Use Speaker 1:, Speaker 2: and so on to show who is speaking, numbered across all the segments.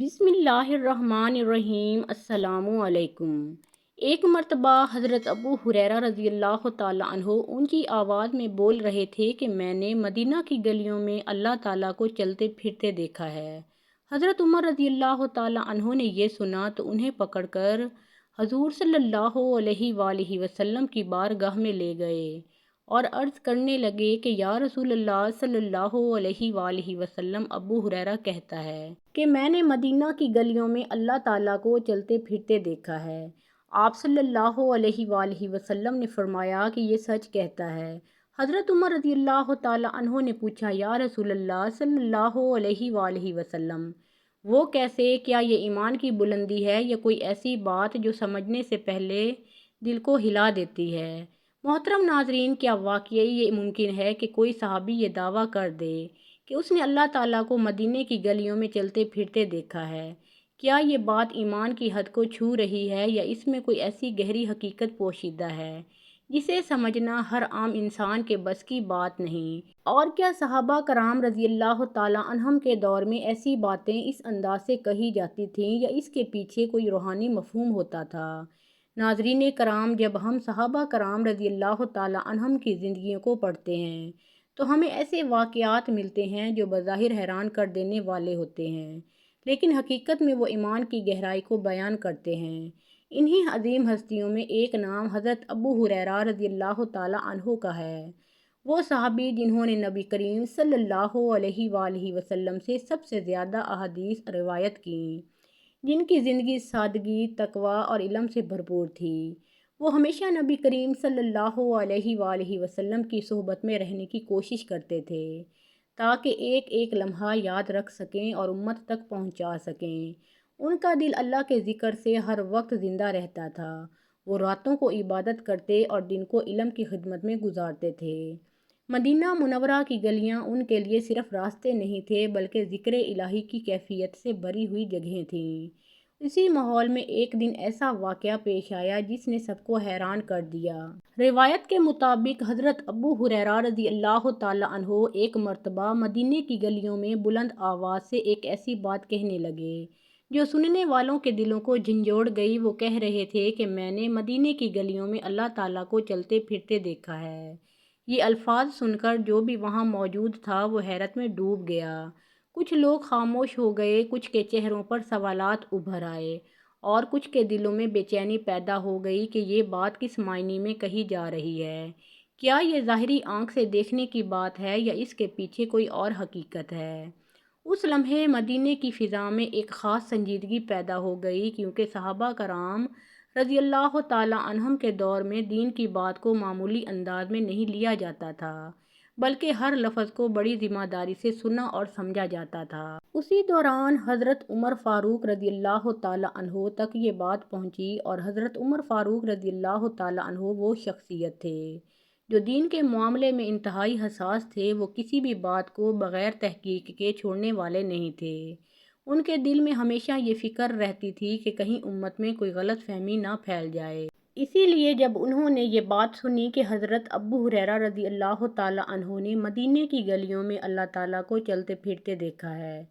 Speaker 1: بسم اللہ الرحمن الرحیم۔ السلام علیکم۔ ایک مرتبہ حضرت ابو ہریرہ رضی اللہ تعالیٰ عنہ اونچی آواز میں بول رہے تھے کہ میں نے مدینہ کی گلیوں میں اللہ تعالیٰ کو چلتے پھرتے دیکھا ہے۔ حضرت عمر رضی اللہ تعالیٰ عنہ نے یہ سنا تو انہیں پکڑ کر حضور صلی اللہ علیہ وآلہ وسلم کی بارگاہ میں لے گئے اور عرض کرنے لگے کہ یا رسول اللہ صلی اللہ علیہ وآلہ وسلم، ابو ہریرہ کہتا ہے کہ میں نے مدینہ کی گلیوں میں اللہ تعالیٰ کو چلتے پھرتے دیکھا ہے۔ آپ صلی اللہ علیہ وآلہ وسلم نے فرمایا کہ یہ سچ کہتا ہے۔ حضرت عمر رضی اللہ تعالیٰ عنہ نے پوچھا، یا رسول اللہ صلی اللہ علیہ وآلہ وسلم، وہ کیسے؟ کیا یہ ایمان کی بلندی ہے یا کوئی ایسی بات جو سمجھنے سے پہلے دل کو ہلا دیتی ہے؟ محترم ناظرین، کیا واقعی یہ ممکن ہے کہ کوئی صحابی یہ دعویٰ کر دے کہ اس نے اللہ تعالیٰ کو مدینے کی گلیوں میں چلتے پھرتے دیکھا ہے؟ کیا یہ بات ایمان کی حد کو چھو رہی ہے یا اس میں کوئی ایسی گہری حقیقت پوشیدہ ہے جسے سمجھنا ہر عام انسان کے بس کی بات نہیں؟ اور کیا صحابہ کرام رضی اللہ تعالیٰ عنہم کے دور میں ایسی باتیں اس انداز سے کہی جاتی تھیں یا اس کے پیچھے کوئی روحانی مفہوم ہوتا تھا؟ ناظرین کرام، جب ہم صحابہ کرام رضی اللہ تعالیٰ عنہم کی زندگیوں کو پڑھتے ہیں تو ہمیں ایسے واقعات ملتے ہیں جو بظاہر حیران کر دینے والے ہوتے ہیں، لیکن حقیقت میں وہ ایمان کی گہرائی کو بیان کرتے ہیں۔ انہی عظیم ہستیوں میں ایک نام حضرت ابو ہریرہ رضی اللہ تعالیٰ عنہ کا ہے، وہ صحابی جنہوں نے نبی کریم صلی اللہ علیہ وآلہ وسلم سے سب سے زیادہ احادیث روایت کیں، جن کی زندگی سادگی، تقویٰ اور علم سے بھرپور تھی۔ وہ ہمیشہ نبی کریم صلی اللہ علیہ وآلہ وسلم کی صحبت میں رہنے کی کوشش کرتے تھے تاکہ ایک ایک لمحہ یاد رکھ سکیں اور امت تک پہنچا سکیں۔ ان کا دل اللہ کے ذکر سے ہر وقت زندہ رہتا تھا۔ وہ راتوں کو عبادت کرتے اور دن کو علم کی خدمت میں گزارتے تھے۔ مدینہ منورہ کی گلیاں ان کے لیے صرف راستے نہیں تھے بلکہ ذکر الہی کی کیفیت سے بھری ہوئی جگہیں تھیں۔ اسی ماحول میں ایک دن ایسا واقعہ پیش آیا جس نے سب کو حیران کر دیا۔ روایت کے مطابق حضرت ابو ہریرہ رضی اللہ تعالیٰ عنہ ایک مرتبہ مدینے کی گلیوں میں بلند آواز سے ایک ایسی بات کہنے لگے جو سننے والوں کے دلوں کو جھنجھوڑ گئی۔ وہ کہہ رہے تھے کہ میں نے مدینے کی گلیوں میں اللہ تعالیٰ کو چلتے پھرتے دیکھا ہے۔ یہ الفاظ سن کر جو بھی وہاں موجود تھا وہ حیرت میں ڈوب گیا۔ کچھ لوگ خاموش ہو گئے، کچھ کے چہروں پر سوالات ابھر آئے اور کچھ کے دلوں میں بے چینی پیدا ہو گئی کہ یہ بات کس معنی میں کہی جا رہی ہے۔ کیا یہ ظاہری آنکھ سے دیکھنے کی بات ہے یا اس کے پیچھے کوئی اور حقیقت ہے؟ اس لمحے مدینے کی فضا میں ایک خاص سنجیدگی پیدا ہو گئی، کیونکہ صحابہ کرام رضی اللہ تعالیٰ عنہم کے دور میں دین کی بات کو معمولی انداز میں نہیں لیا جاتا تھا بلکہ ہر لفظ کو بڑی ذمہ داری سے سنا اور سمجھا جاتا تھا۔ اسی دوران حضرت عمر فاروق رضی اللہ تعالیٰ عنہ تک یہ بات پہنچی، اور حضرت عمر فاروق رضی اللہ تعالیٰ عنہ وہ شخصیت تھے جو دین کے معاملے میں انتہائی حساس تھے۔ وہ کسی بھی بات کو بغیر تحقیق کے چھوڑنے والے نہیں تھے۔ ان کے دل میں ہمیشہ یہ فکر رہتی تھی کہ کہیں امت میں کوئی غلط فہمی نہ پھیل جائے۔ اسی لیے جب انہوں نے یہ بات سنی کہ حضرت ابو ہریرہ رضی اللہ تعالیٰ عنہ نے مدینے کی گلیوں میں اللہ تعالیٰ کو چلتے پھرتے دیکھا ہے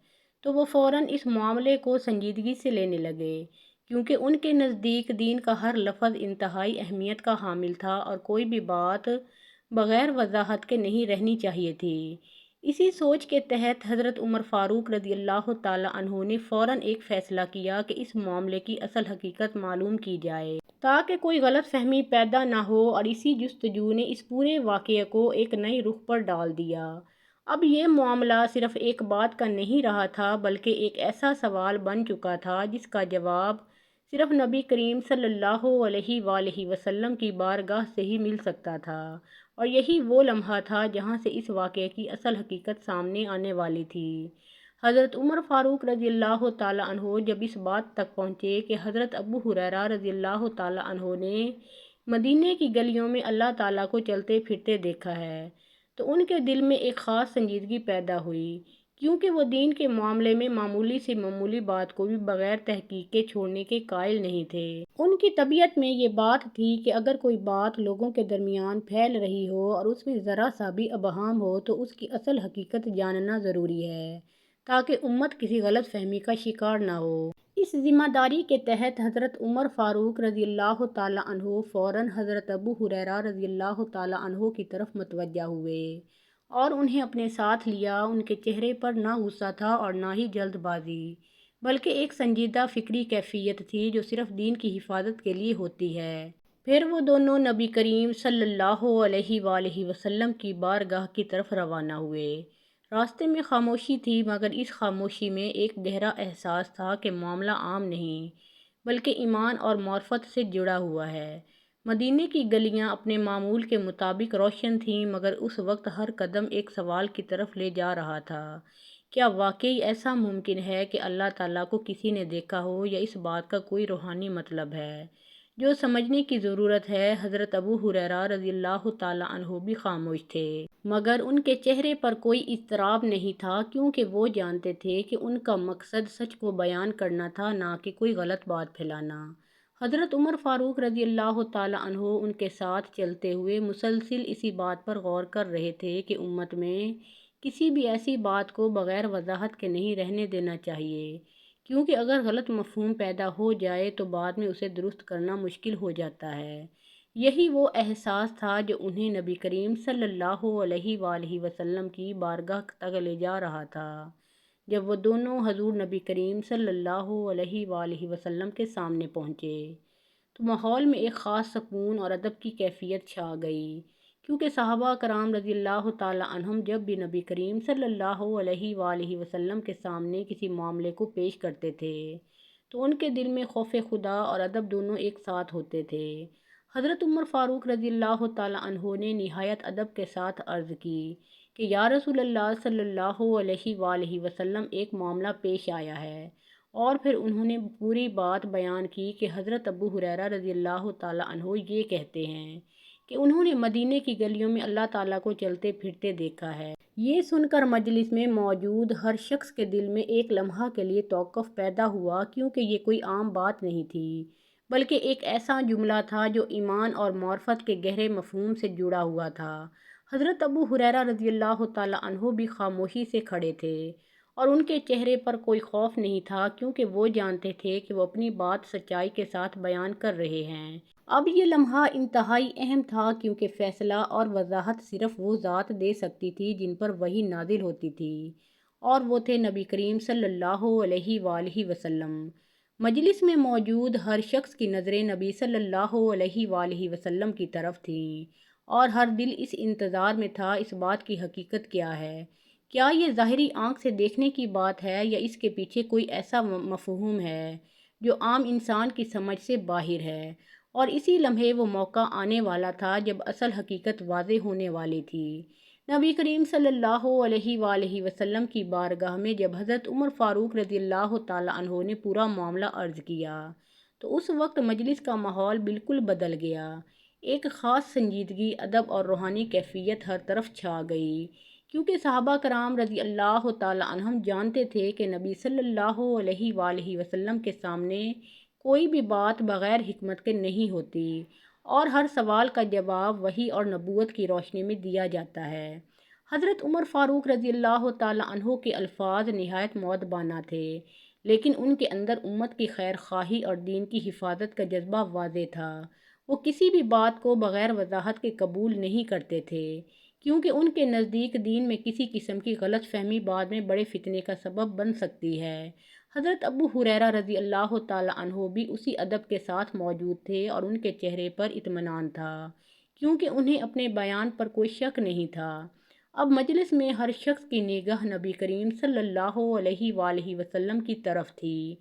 Speaker 1: تو وہ فوراً اس معاملے کو سنجیدگی سے لینے لگے، کیونکہ ان کے نزدیک دین کا ہر لفظ انتہائی اہمیت کا حامل تھا اور کوئی بھی بات بغیر وضاحت کے نہیں رہنی چاہیے تھی۔ اسی سوچ کے تحت حضرت عمر فاروق رضی اللہ تعالیٰ عنہ نے فوراً ایک فیصلہ کیا کہ اس معاملے کی اصل حقیقت معلوم کی جائے تاکہ کوئی غلط فہمی پیدا نہ ہو، اور اسی جستجو نے اس پورے واقعے کو ایک نئی رخ پر ڈال دیا۔ اب یہ معاملہ صرف ایک بات کا نہیں رہا تھا بلکہ ایک ایسا سوال بن چکا تھا جس کا جواب صرف نبی کریم صلی اللہ علیہ وآلہ وسلم کی بارگاہ سے ہی مل سکتا تھا، اور یہی وہ لمحہ تھا جہاں سے اس واقعے کی اصل حقیقت سامنے آنے والی تھی۔ حضرت عمر فاروق رضی اللہ تعالیٰ عنہ جب اس بات تک پہنچے کہ حضرت ابو ہریرہ رضی اللہ تعالیٰ عنہ نے مدینے کی گلیوں میں اللہ تعالیٰ کو چلتے پھرتے دیکھا ہے تو ان کے دل میں ایک خاص سنجیدگی پیدا ہوئی، کیونکہ وہ دین کے معاملے میں معمولی سے معمولی بات کو بھی بغیر تحقیق کے چھوڑنے کے قائل نہیں تھے۔ ان کی طبیعت میں یہ بات تھی کہ اگر کوئی بات لوگوں کے درمیان پھیل رہی ہو اور اس میں ذرا سا بھی ابہام ہو تو اس کی اصل حقیقت جاننا ضروری ہے تاکہ امت کسی غلط فہمی کا شکار نہ ہو۔ اس ذمہ داری کے تحت حضرت عمر فاروق رضی اللہ تعالیٰ عنہ فوراً حضرت ابو ہریرہ رضی اللہ تعالیٰ عنہ کی طرف متوجہ ہوئے اور انہیں اپنے ساتھ لیا۔ ان کے چہرے پر نہ غصہ تھا اور نہ ہی جلد بازی، بلکہ ایک سنجیدہ فکری کیفیت تھی جو صرف دین کی حفاظت کے لیے ہوتی ہے۔ پھر وہ دونوں نبی کریم صلی اللہ علیہ وآلہ وسلم کی بارگاہ کی طرف روانہ ہوئے۔ راستے میں خاموشی تھی، مگر اس خاموشی میں ایک گہرا احساس تھا کہ معاملہ عام نہیں بلکہ ایمان اور معرفت سے جڑا ہوا ہے۔ مدینے کی گلیاں اپنے معمول کے مطابق روشن تھیں، مگر اس وقت ہر قدم ایک سوال کی طرف لے جا رہا تھا: کیا واقعی ایسا ممکن ہے کہ اللہ تعالیٰ کو کسی نے دیکھا ہو، یا اس بات کا کوئی روحانی مطلب ہے جو سمجھنے کی ضرورت ہے؟ حضرت ابو ہریرہ رضی اللہ تعالیٰ عنہ بھی خاموش تھے، مگر ان کے چہرے پر کوئی اضطراب نہیں تھا، کیونکہ وہ جانتے تھے کہ ان کا مقصد سچ کو بیان کرنا تھا، نہ کہ کوئی غلط بات پھیلانا۔ حضرت عمر فاروق رضی اللہ تعالیٰ عنہ ان کے ساتھ چلتے ہوئے مسلسل اسی بات پر غور کر رہے تھے کہ امت میں کسی بھی ایسی بات کو بغیر وضاحت کے نہیں رہنے دینا چاہیے، کیونکہ اگر غلط مفہوم پیدا ہو جائے تو بعد میں اسے درست کرنا مشکل ہو جاتا ہے۔ یہی وہ احساس تھا جو انہیں نبی کریم صلی اللہ علیہ وآلہ وسلم کی بارگاہ تک لے جا رہا تھا۔ جب وہ دونوں حضور نبی کریم صلی اللہ علیہ وآلہ وسلم کے سامنے پہنچے تو ماحول میں ایک خاص سکون اور ادب کی کیفیت چھا گئی، کیونکہ صحابہ کرام رضی اللہ تعالیٰ عنہم جب بھی نبی کریم صلی اللہ علیہ وآلہ وسلم کے سامنے کسی معاملے کو پیش کرتے تھے تو ان کے دل میں خوف خدا اور ادب دونوں ایک ساتھ ہوتے تھے۔ حضرت عمر فاروق رضی اللہ تعالیٰ عنہ نے نہایت ادب کے ساتھ عرض کی کہ یا رسول اللہ صلی اللہ علیہ وآلہ وسلم، ایک معاملہ پیش آیا ہے۔ اور پھر انہوں نے پوری بات بیان کی کہ حضرت ابو ہریرہ رضی اللہ تعالیٰ عنہ یہ کہتے ہیں کہ انہوں نے مدینے کی گلیوں میں اللہ تعالیٰ کو چلتے پھرتے دیکھا ہے۔ یہ سن کر مجلس میں موجود ہر شخص کے دل میں ایک لمحہ کے لیے توقف پیدا ہوا، کیونکہ یہ کوئی عام بات نہیں تھی بلکہ ایک ایسا جملہ تھا جو ایمان اور معرفت کے گہرے مفہوم سے جڑا ہوا تھا۔ حضرت ابو ہریرہ رضی اللہ تعالیٰ عنہ بھی خاموشی سے کھڑے تھے اور ان کے چہرے پر کوئی خوف نہیں تھا، کیونکہ وہ جانتے تھے کہ وہ اپنی بات سچائی کے ساتھ بیان کر رہے ہیں۔ اب یہ لمحہ انتہائی اہم تھا، کیونکہ فیصلہ اور وضاحت صرف وہ ذات دے سکتی تھی جن پر وحی نازل ہوتی تھی، اور وہ تھے نبی کریم صلی اللہ علیہ وآلہ وسلم۔ مجلس میں موجود ہر شخص کی نظریں نبی صلی اللہ علیہ وآلہ وسلم کی طرف تھیں، اور ہر دل اس انتظار میں تھا اس بات کی حقیقت کیا ہے۔ کیا یہ ظاہری آنکھ سے دیکھنے کی بات ہے، یا اس کے پیچھے کوئی ایسا مفہوم ہے جو عام انسان کی سمجھ سے باہر ہے؟ اور اسی لمحے وہ موقع آنے والا تھا جب اصل حقیقت واضح ہونے والی تھی۔ نبی کریم صلی اللہ علیہ وآلہ وسلم کی بارگاہ میں جب حضرت عمر فاروق رضی اللہ تعالیٰ عنہ نے پورا معاملہ عرض کیا تو اس وقت مجلس کا ماحول بالکل بدل گیا۔ ایک خاص سنجیدگی، ادب اور روحانی کیفیت ہر طرف چھا گئی، کیونکہ صحابہ کرام رضی اللہ تعالیٰ عنہم جانتے تھے کہ نبی صلی اللہ علیہ وآلہ وسلم کے سامنے کوئی بھی بات بغیر حکمت کے نہیں ہوتی، اور ہر سوال کا جواب وحی اور نبوت کی روشنی میں دیا جاتا ہے۔ حضرت عمر فاروق رضی اللہ تعالیٰ عنہ کے الفاظ نہایت مؤدبانہ تھے، لیکن ان کے اندر امت کی خیر خواہی اور دین کی حفاظت کا جذبہ واضح تھا۔ وہ کسی بھی بات کو بغیر وضاحت کے قبول نہیں کرتے تھے، کیونکہ ان کے نزدیک دین میں کسی قسم کی غلط فہمی بعد میں بڑے فتنے کا سبب بن سکتی ہے۔ حضرت ابو ہریرہ رضی اللہ تعالیٰ عنہ بھی اسی ادب کے ساتھ موجود تھے، اور ان کے چہرے پر اطمینان تھا، کیونکہ انہیں اپنے بیان پر کوئی شک نہیں تھا۔ اب مجلس میں ہر شخص کی نگاہ نبی کریم صلی اللہ علیہ وآلہ وسلم کی طرف تھی۔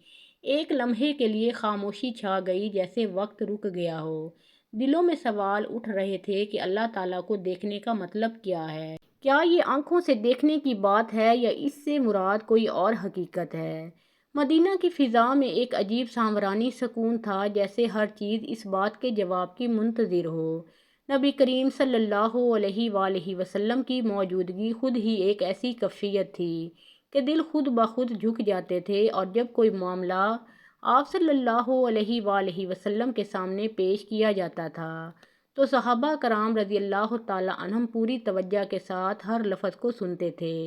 Speaker 1: ایک لمحے کے لیے خاموشی چھا گئی، جیسے وقت رک گیا ہو۔ دلوں میں سوال اٹھ رہے تھے کہ اللہ تعالیٰ کو دیکھنے کا مطلب کیا ہے؟ کیا یہ آنکھوں سے دیکھنے کی بات ہے، یا اس سے مراد کوئی اور حقیقت ہے؟ مدینہ کی فضا میں ایک عجیب سامرانی سکون تھا، جیسے ہر چیز اس بات کے جواب کی منتظر ہو۔ نبی کریم صلی اللہ علیہ وآلہ وسلم کی موجودگی خود ہی ایک ایسی کیفیت تھی کہ دل خود بخود جھک جاتے تھے، اور جب کوئی معاملہ آپ صلی اللہ علیہ وآلہ وسلم کے سامنے پیش کیا جاتا تھا تو صحابہ کرام رضی اللہ تعالیٰ عنہم پوری توجہ کے ساتھ ہر لفظ کو سنتے تھے۔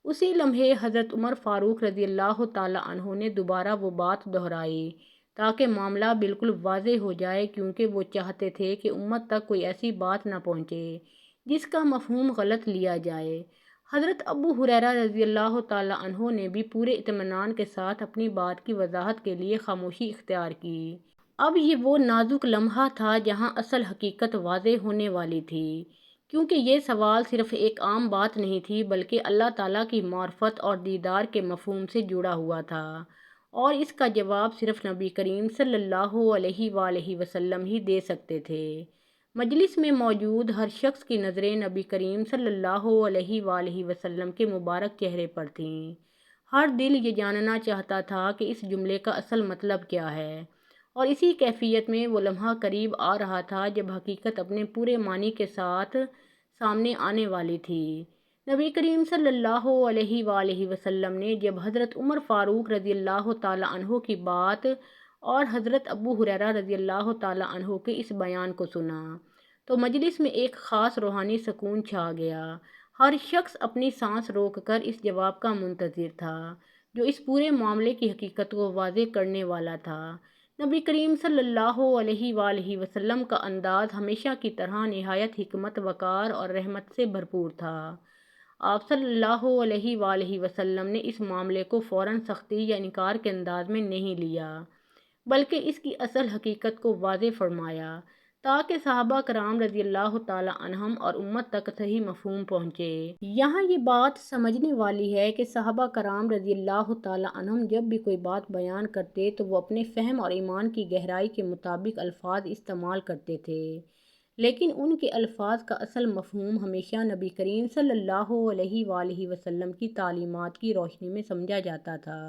Speaker 1: اسی لمحے حضرت عمر فاروق رضی اللہ تعالیٰ عنہ نے دوبارہ وہ بات دہرائی تاکہ معاملہ بالکل واضح ہو جائے، کیونکہ وہ چاہتے تھے کہ امت تک کوئی ایسی بات نہ پہنچے جس کا مفہوم غلط لیا جائے۔ حضرت ابو ہریرہ رضی اللہ تعالیٰ عنہ نے بھی پورے اطمینان کے ساتھ اپنی بات کی وضاحت کے لیے خاموشی اختیار کی۔ اب یہ وہ نازک لمحہ تھا جہاں اصل حقیقت واضح ہونے والی تھی، کیونکہ یہ سوال صرف ایک عام بات نہیں تھی بلکہ اللہ تعالیٰ کی معرفت اور دیدار کے مفہوم سے جڑا ہوا تھا، اور اس کا جواب صرف نبی کریم صلی اللہ علیہ وآلہ وسلم ہی دے سکتے تھے۔ مجلس میں موجود ہر شخص کی نظریں نبی کریم صلی اللہ علیہ وآلہ وسلم کے مبارک چہرے پر تھیں۔ ہر دل یہ جاننا چاہتا تھا کہ اس جملے کا اصل مطلب کیا ہے، اور اسی کیفیت میں وہ لمحہ قریب آ رہا تھا جب حقیقت اپنے پورے معنی کے ساتھ سامنے آنے والی تھی۔ نبی کریم صلی اللہ علیہ وآلہ وسلم نے جب حضرت عمر فاروق رضی اللہ تعالیٰ عنہ کی بات اور حضرت ابو ہریرہ رضی اللہ تعالیٰ عنہ کے اس بیان کو سنا تو مجلس میں ایک خاص روحانی سکون چھا گیا۔ ہر شخص اپنی سانس روک کر اس جواب کا منتظر تھا جو اس پورے معاملے کی حقیقت کو واضح کرنے والا تھا۔ نبی کریم صلی اللہ علیہ وآلہ وسلم کا انداز ہمیشہ کی طرح نہایت حکمت، وقار اور رحمت سے بھرپور تھا۔ آپ صلی اللہ علیہ وآلہ وسلم نے اس معاملے کو فوراً سختی یا انکار کے انداز میں نہیں لیا، بلکہ اس کی اصل حقیقت کو واضح فرمایا تاکہ صحابہ کرام رضی اللہ تعالیٰ عنہم اور امت تک صحیح مفہوم پہنچے۔ یہاں یہ بات سمجھنے والی ہے کہ صحابہ کرام رضی اللہ تعالیٰ عنہم جب بھی کوئی بات بیان کرتے تو وہ اپنے فہم اور ایمان کی گہرائی کے مطابق الفاظ استعمال کرتے تھے، لیکن ان کے الفاظ کا اصل مفہوم ہمیشہ نبی کریم صلی اللہ علیہ وآلہ وسلم کی تعلیمات کی روشنی میں سمجھا جاتا تھا۔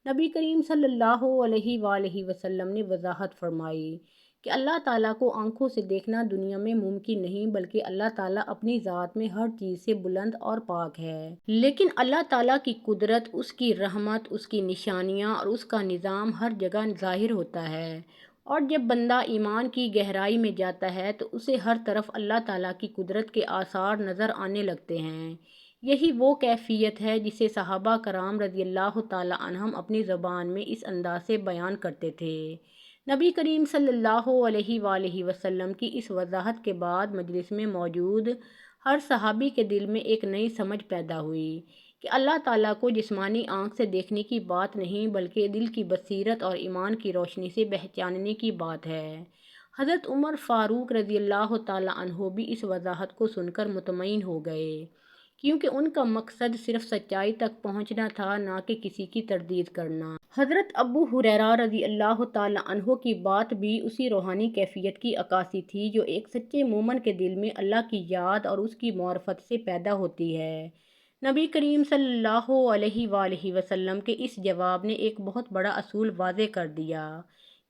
Speaker 1: نبی کریم صلی اللہ علیہ وآلہ وسلم نے وضاحت فرمائی کہ اللہ تعالیٰ کو آنکھوں سے دیکھنا دنیا میں ممکن نہیں، بلکہ اللہ تعالیٰ اپنی ذات میں ہر چیز سے بلند اور پاک ہے، لیکن اللہ تعالیٰ کی قدرت، اس کی رحمت، اس کی نشانیاں اور اس کا نظام ہر جگہ ظاہر ہوتا ہے، اور جب بندہ ایمان کی گہرائی میں جاتا ہے تو اسے ہر طرف اللہ تعالیٰ کی قدرت کے آثار نظر آنے لگتے ہیں۔ یہی وہ کیفیت ہے جسے صحابہ کرام رضی اللہ تعالیٰ عنہم اپنی زبان میں اس انداز سے بیان کرتے تھے۔ نبی کریم صلی اللہ علیہ وآلہ وسلم کی اس وضاحت کے بعد مجلس میں موجود ہر صحابی کے دل میں ایک نئی سمجھ پیدا ہوئی کہ اللہ تعالیٰ کو جسمانی آنکھ سے دیکھنے کی بات نہیں بلکہ دل کی بصیرت اور ایمان کی روشنی سے پہچاننے کی بات ہے۔ حضرت عمر فاروق رضی اللہ تعالیٰ عنہ بھی اس وضاحت کو سن کر مطمئن ہو گئے، کیونکہ ان کا مقصد صرف سچائی تک پہنچنا تھا، نہ کہ کسی کی تردید کرنا۔ حضرت ابو ہریرہ رضی اللہ تعالیٰ عنہ کی بات بھی اسی روحانی کیفیت کی عکاسی تھی جو ایک سچے مومن کے دل میں اللہ کی یاد اور اس کی معرفت سے پیدا ہوتی ہے۔ نبی کریم صلی اللہ علیہ وآلہ وسلم کے اس جواب نے ایک بہت بڑا اصول واضح کر دیا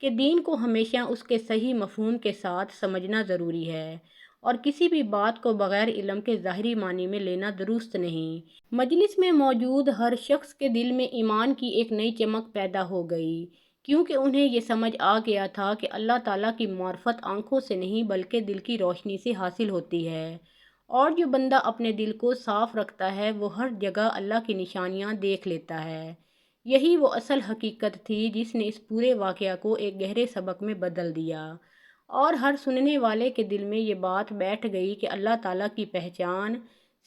Speaker 1: کہ دین کو ہمیشہ اس کے صحیح مفہوم کے ساتھ سمجھنا ضروری ہے، اور کسی بھی بات کو بغیر علم کے ظاہری معنی میں لینا درست نہیں۔ مجلس میں موجود ہر شخص کے دل میں ایمان کی ایک نئی چمک پیدا ہو گئی، کیونکہ انہیں یہ سمجھ آ گیا تھا کہ اللہ تعالیٰ کی معرفت آنکھوں سے نہیں بلکہ دل کی روشنی سے حاصل ہوتی ہے، اور جو بندہ اپنے دل کو صاف رکھتا ہے وہ ہر جگہ اللہ کی نشانیاں دیکھ لیتا ہے۔ یہی وہ اصل حقیقت تھی جس نے اس پورے واقعہ کو ایک گہرے سبق میں بدل دیا، اور ہر سننے والے کے دل میں یہ بات بیٹھ گئی کہ اللہ تعالیٰ کی پہچان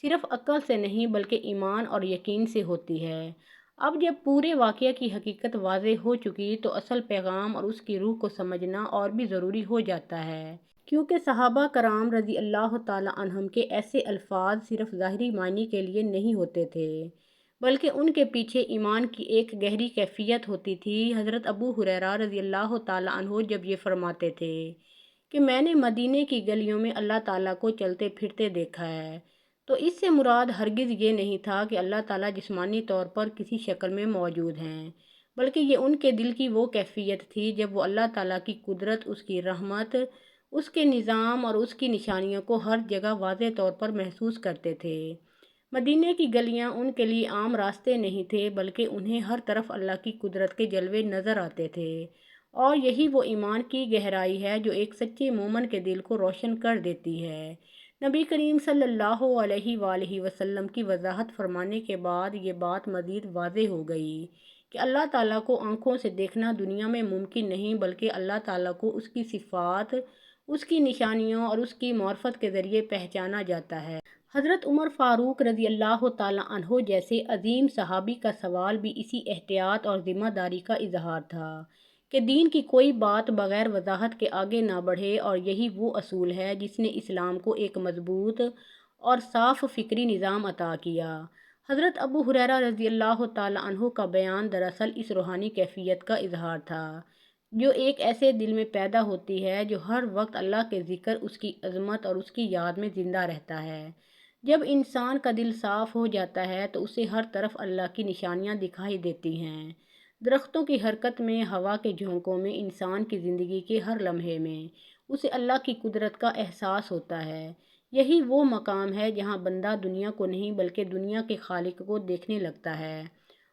Speaker 1: صرف عقل سے نہیں بلکہ ایمان اور یقین سے ہوتی ہے۔ اب جب پورے واقعہ کی حقیقت واضح ہو چکی تو اصل پیغام اور اس کی روح کو سمجھنا اور بھی ضروری ہو جاتا ہے، کیونکہ صحابہ کرام رضی اللہ تعالیٰ عنہم کے ایسے الفاظ صرف ظاہری معنی کے لیے نہیں ہوتے تھے بلکہ ان کے پیچھے ایمان کی ایک گہری کیفیت ہوتی تھی۔ حضرت ابو ہریرہ رضی اللہ تعالیٰ عنہ جب یہ فرماتے تھے کہ میں نے مدینے کی گلیوں میں اللہ تعالیٰ کو چلتے پھرتے دیکھا ہے، تو اس سے مراد ہرگز یہ نہیں تھا کہ اللہ تعالیٰ جسمانی طور پر کسی شکل میں موجود ہیں، بلکہ یہ ان کے دل کی وہ کیفیت تھی جب وہ اللہ تعالیٰ کی قدرت، اس کی رحمت، اس کے نظام اور اس کی نشانیوں کو ہر جگہ واضح طور پر محسوس کرتے تھے۔ مدینے کی گلیاں ان کے لیے عام راستے نہیں تھے بلکہ انہیں ہر طرف اللہ کی قدرت کے جلوے نظر آتے تھے، اور یہی وہ ایمان کی گہرائی ہے جو ایک سچے مومن کے دل کو روشن کر دیتی ہے۔ نبی کریم صلی اللہ علیہ وآلہ وسلم کی وضاحت فرمانے کے بعد یہ بات مزید واضح ہو گئی کہ اللہ تعالیٰ کو آنکھوں سے دیکھنا دنیا میں ممکن نہیں، بلکہ اللہ تعالیٰ کو اس کی صفات، اس کی نشانیوں اور اس کی معرفت کے ذریعے پہچانا جاتا ہے۔ حضرت عمر فاروق رضی اللہ تعالیٰ عنہ جیسے عظیم صحابی کا سوال بھی اسی احتیاط اور ذمہ داری کا اظہار تھا کہ دین کی کوئی بات بغیر وضاحت کے آگے نہ بڑھے، اور یہی وہ اصول ہے جس نے اسلام کو ایک مضبوط اور صاف فکری نظام عطا کیا۔ حضرت ابو ہریرہ رضی اللہ تعالیٰ عنہ کا بیان دراصل اس روحانی کیفیت کا اظہار تھا جو ایک ایسے دل میں پیدا ہوتی ہے جو ہر وقت اللہ کے ذکر، اس کی عظمت اور اس کی یاد میں زندہ رہتا ہے۔ جب انسان کا دل صاف ہو جاتا ہے تو اسے ہر طرف اللہ کی نشانیاں دکھائی دیتی ہیں۔ درختوں کی حرکت میں، ہوا کے جھونکوں میں، انسان کی زندگی کے ہر لمحے میں اسے اللہ کی قدرت کا احساس ہوتا ہے۔ یہی وہ مقام ہے جہاں بندہ دنیا کو نہیں بلکہ دنیا کے خالق کو دیکھنے لگتا ہے،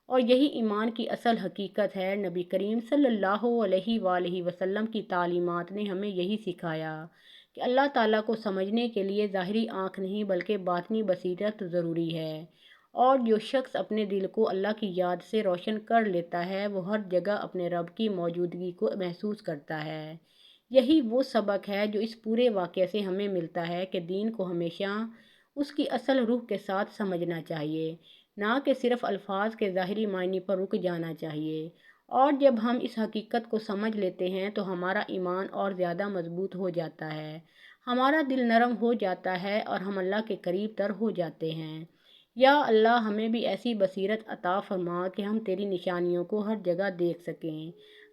Speaker 1: اور یہی ایمان کی اصل حقیقت ہے۔ نبی کریم صلی اللہ علیہ وآلہ وسلم کی تعلیمات نے ہمیں یہی سکھایا کہ اللہ تعالیٰ کو سمجھنے کے لیے ظاہری آنکھ نہیں بلکہ باطنی بصیرت ضروری ہے، اور جو شخص اپنے دل کو اللہ کی یاد سے روشن کر لیتا ہے وہ ہر جگہ اپنے رب کی موجودگی کو محسوس کرتا ہے۔ یہی وہ سبق ہے جو اس پورے واقعے سے ہمیں ملتا ہے کہ دین کو ہمیشہ اس کی اصل روح کے ساتھ سمجھنا چاہیے، نہ کہ صرف الفاظ کے ظاہری معنی پر رک جانا چاہیے۔ اور جب ہم اس حقیقت کو سمجھ لیتے ہیں تو ہمارا ایمان اور زیادہ مضبوط ہو جاتا ہے، ہمارا دل نرم ہو جاتا ہے اور ہم اللہ کے قریب تر ہو جاتے ہیں۔ یا اللہ ہمیں بھی ایسی بصیرت عطا فرما کہ ہم تیری نشانیوں کو ہر جگہ دیکھ سکیں۔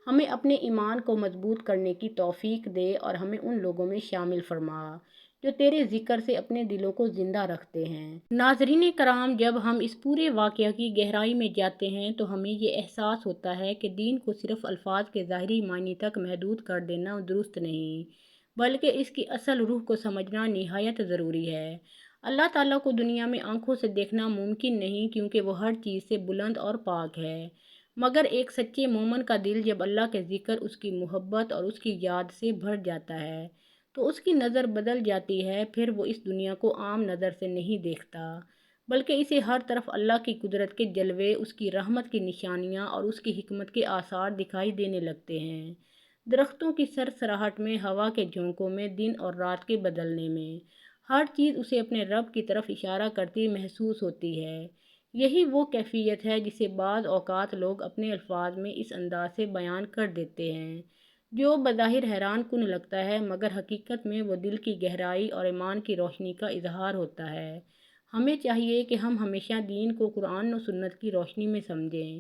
Speaker 1: ہمیں اپنے ایمان کو مضبوط کرنے کی توفیق دے اور ہمیں ان لوگوں میں شامل فرما جو تیرے ذکر سے اپنے دلوں کو زندہ رکھتے ہیں۔ ناظرین کرام، جب ہم اس پورے واقعہ کی گہرائی میں جاتے ہیں تو ہمیں یہ احساس ہوتا ہے کہ دین کو صرف الفاظ کے ظاہری معنی تک محدود کر دینا درست نہیں، بلکہ اس کی اصل روح کو سمجھنا نہایت ضروری ہے۔ اللہ تعالیٰ کو دنیا میں آنکھوں سے دیکھنا ممکن نہیں کیونکہ وہ ہر چیز سے بلند اور پاک ہے، مگر ایک سچے مومن کا دل جب اللہ کے ذکر، اس کی محبت اور اس کی یاد سے بھر جاتا ہے تو اس کی نظر بدل جاتی ہے۔ پھر وہ اس دنیا کو عام نظر سے نہیں دیکھتا بلکہ اسے ہر طرف اللہ کی قدرت کے جلوے، اس کی رحمت کی نشانیاں اور اس کی حکمت کے آثار دکھائی دینے لگتے ہیں۔ درختوں کی سرسراہٹ میں، ہوا کے جھونکوں میں، دن اور رات کے بدلنے میں، ہر چیز اسے اپنے رب کی طرف اشارہ کرتی محسوس ہوتی ہے۔ یہی وہ کیفیت ہے جسے بعض اوقات لوگ اپنے الفاظ میں اس انداز سے بیان کر دیتے ہیں جو بظاہر حیران کن لگتا ہے، مگر حقیقت میں وہ دل کی گہرائی اور ایمان کی روشنی کا اظہار ہوتا ہے۔ ہمیں چاہیے کہ ہم ہمیشہ دین کو قرآن و سنت کی روشنی میں سمجھیں،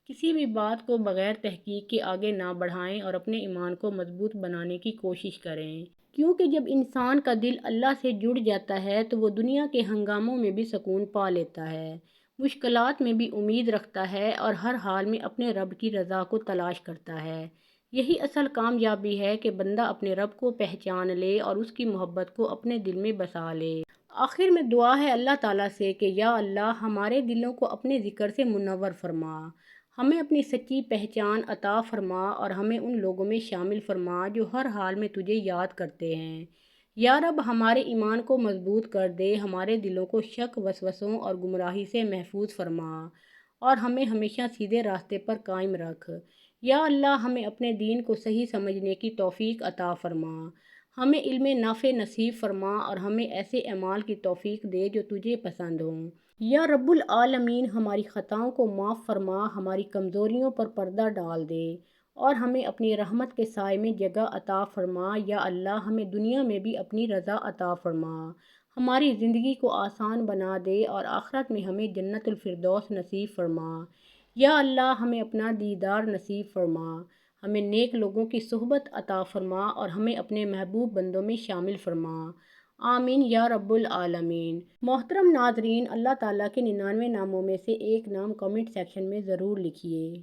Speaker 1: کسی بھی بات کو بغیر تحقیق کے آگے نہ بڑھائیں اور اپنے ایمان کو مضبوط بنانے کی کوشش کریں، کیونکہ جب انسان کا دل اللہ سے جڑ جاتا ہے تو وہ دنیا کے ہنگاموں میں بھی سکون پا لیتا ہے، مشکلات میں بھی امید رکھتا ہے اور ہر حال میں اپنے رب کی رضا کو تلاش کرتا ہے۔ یہی اصل کامیابی ہے کہ بندہ اپنے رب کو پہچان لے اور اس کی محبت کو اپنے دل میں بسا لے۔ آخر میں دعا ہے اللہ تعالیٰ سے کہ یا اللہ ہمارے دلوں کو اپنے ذکر سے منور فرما، ہمیں اپنی سچی پہچان عطا فرما اور ہمیں ان لوگوں میں شامل فرما جو ہر حال میں تجھے یاد کرتے ہیں۔ یا رب ہمارے ایمان کو مضبوط کر دے، ہمارے دلوں کو شک، وسوسوں اور گمراہی سے محفوظ فرما اور ہمیں ہمیشہ سیدھے راستے پر قائم رکھ۔ یا اللہ ہمیں اپنے دین کو صحیح سمجھنے کی توفیق عطا فرما، ہمیں علم نافع نصیب فرما اور ہمیں ایسے اعمال کی توفیق دے جو تجھے پسند ہوں۔ یا رب العالمین ہماری خطاؤں کو معاف فرما، ہماری کمزوریوں پر پردہ ڈال دے اور ہمیں اپنی رحمت کے سائے میں جگہ عطا فرما۔ یا اللہ ہمیں دنیا میں بھی اپنی رضا عطا فرما، ہماری زندگی کو آسان بنا دے اور آخرت میں ہمیں جنت الفردوس نصیب فرما۔ یا اللہ ہمیں اپنا دیدار نصیب فرما، ہمیں نیک لوگوں کی صحبت عطا فرما اور ہمیں اپنے محبوب بندوں میں شامل فرما۔ آمین یا رب العالمین۔ محترم ناظرین، اللہ تعالیٰ کے 99 ناموں میں سے ایک نام کمنٹ سیکشن میں ضرور لکھیے۔